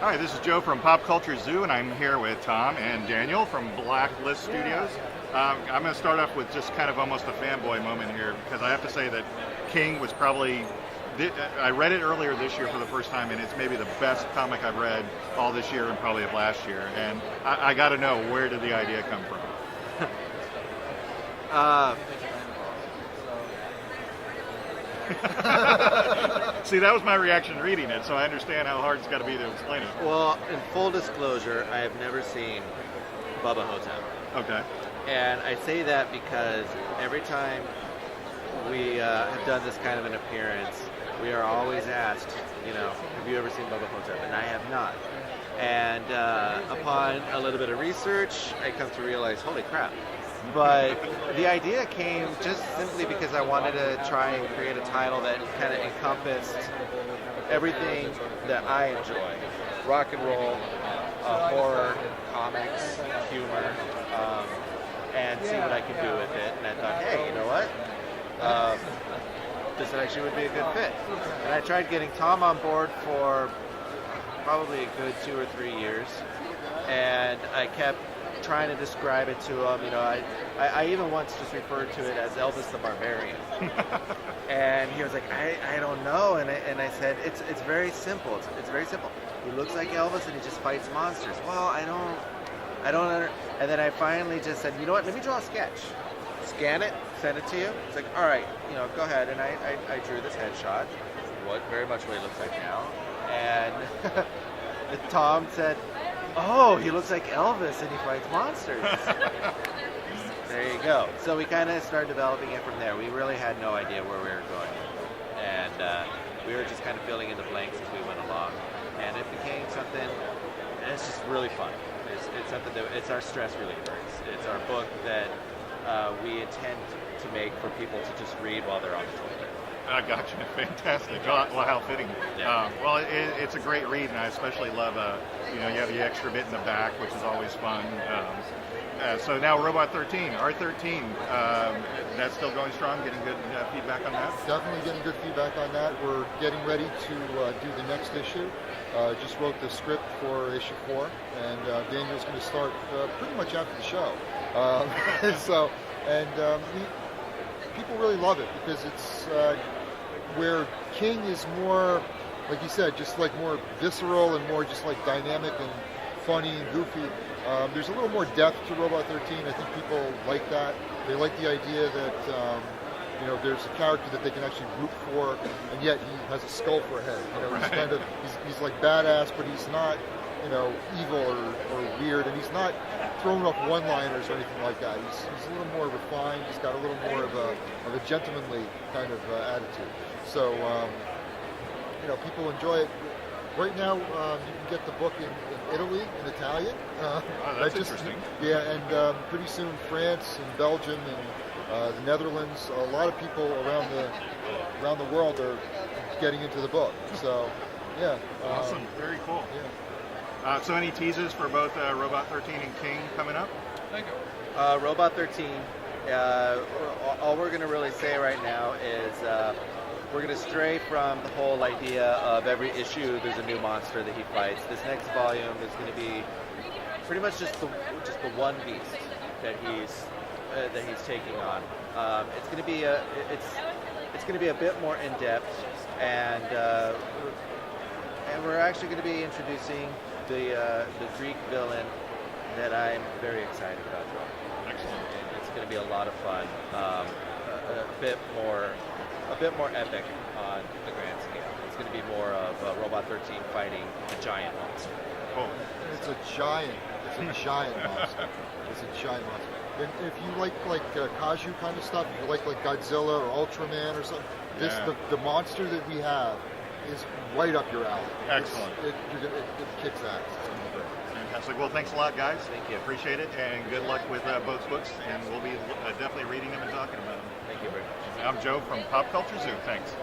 Hi, this is Joe from Pop Culture Zoo, and I'm here with Tom and Daniel from Blacklist Studios. I'm going to start off with just kind of almost a fanboy moment here, because I have to say that King was probably, I read it earlier this year for the first time, and it's maybe the best comic I've read all this year and probably of last year. And I got to know, where did the idea come from? See, that was my reaction reading it, so I understand how hard it's got to be to explain it. Well, in full disclosure, I have never seen Bubba Hotep. Okay. And I say that because every time we have done this kind of an appearance, we are always asked, have you ever seen Bubba Hotep? And I have not. And upon a little bit of research, I come to realize, holy crap. But the idea came just simply because I wanted to try and create a title that kind of encompassed everything that I enjoy. Rock and roll, horror, comics, humor, and see what I could do with it. And I thought, hey, you know what? This actually would be a good fit. And I tried getting Tom on board for probably a good 2 or 3 years. And I kept trying to describe it to him. I even once just referred to it as Elvis the Barbarian. And he was like, I don't know. And I said, it's very simple. It's very simple. He looks like Elvis and he just fights monsters. Well, I don't. And then I finally just said, you know what? Let me draw a sketch. Scan it, send it to you. It's like, all right, go ahead. And I drew this headshot, very much what he looks like now. And Tom said, oh, he looks like Elvis and he fights monsters. There you go. So we kind of started developing it from there. We really had no idea where we were going. And we were just kind of filling in the blanks as we went along. And it became something, and it's just really fun. It's something that, it's our stress reliever. It's our book that we intend to make for people to just read while they're on the toilet. I got you. Fantastic. Well, how fitting. Yeah. It's a great read, and I especially love, you have the extra bit in the back, which is always fun. So now Robot 13, R13, that's still going strong, getting good feedback on that? Definitely getting good feedback on that. We're getting ready to do the next issue. Just wrote the script for issue 4, and Daniel's going to start pretty much after the show. People really love it because it's where King is more, like you said, just like more visceral and more just like dynamic and funny and goofy. There's a little more depth to Robot 13. I think people like that. They like the idea that there's a character that they can actually root for, and yet he has a skull for a head. Right. He's like badass, but he's not evil or weird, and he's not throwing off one-liners or anything like that. He's a little more refined. He's got a little more of a gentlemanly kind of attitude. So people enjoy it. Right now, you can get the book in Italy, in Italian. That's interesting. Yeah, and pretty soon France and Belgium and the Netherlands. A lot of people around the world are getting into the book. So, yeah. Awesome. Very cool. Yeah. So any teasers for both Robot 13 and King coming up? Thank you. Robot 13, all we're going to really say right now is we're going to stray from the whole idea of every issue there's a new monster that he fights. This next volume is going to be pretty much just the one beast that he's taking on. It's going to be it's going to be a bit more in depth, and we're actually going to be introducing the Greek villain that I'm very excited about drawing. Excellent. It's going to be a lot of fun, a bit more epic on the grand scale. It's going to be more of Robot 13 fighting a giant monster. Cool. It's a giant monster. It's a giant monster. And if you like kaiju kind of stuff, if you like Godzilla or Ultraman or something, the monster that we have is right up your alley. Excellent. It kicks ass. It's going to be great. Fantastic. Well, thanks a lot, guys. Thank you. Appreciate it, and good luck with both books, and we'll be definitely reading them and talking about them. Thank you very much. I'm Joe from Pop Culture Zoo. Thanks.